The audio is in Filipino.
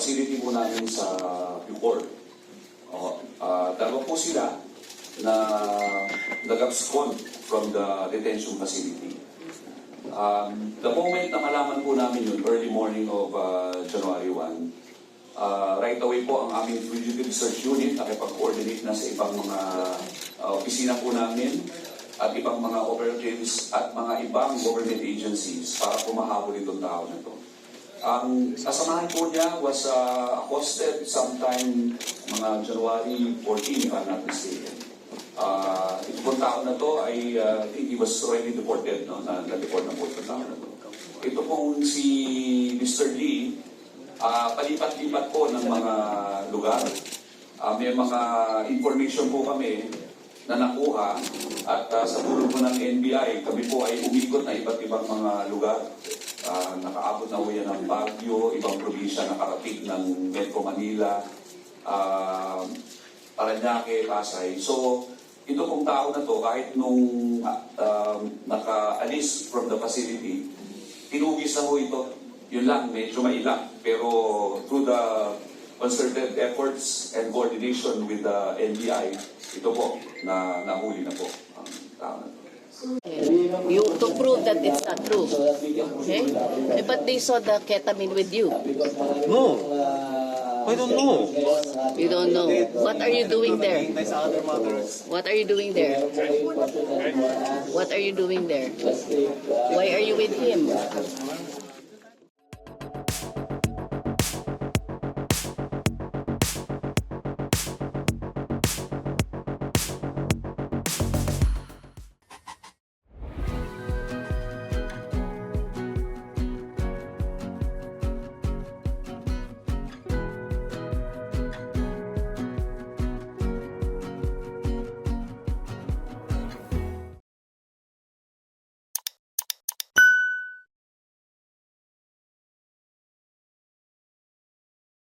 facility po namin sa Bucor. Dalawa po sila na nag-abscond from the detention facility. The moment na malaman po namin yun, early morning of January 1, right away po ang aming fugitive search unit nakipag-coordinate na sa ibang mga opisina po namin at ibang mga operatives at mga ibang government agencies para pumahabol itong tao na ito. Ang kasamahan po niya was accosted sometime mga January 14, if I'm not mistaken. Ito pong tao na to ay I think he was already deported, no? Na-deport na po itong tao na to. Ito pong si Mr. Lee, palipat-lipat po ng mga lugar. May mga information po kami na nakuha at sa tulong po ng NBI, kami po ay umikot na iba't ibang mga lugar. Nakaabot na uyan ng Baguio, ibang probinsya nakarating ng Metro Manila, Parañaque, Pasay. So, ito pong tao na to, kahit nung nakaalis from the facility, tinugis na ho ito. Yun lang, medyo mailang. Pero through the concerted efforts and coordination with the NBI, ito po, nahuli na po ang tao na to. You to prove that it's not true, okay? But they saw the ketamine with you. No, I don't know. You don't know. What are you doing there? What are you doing there? What are you doing there? Why are you with him?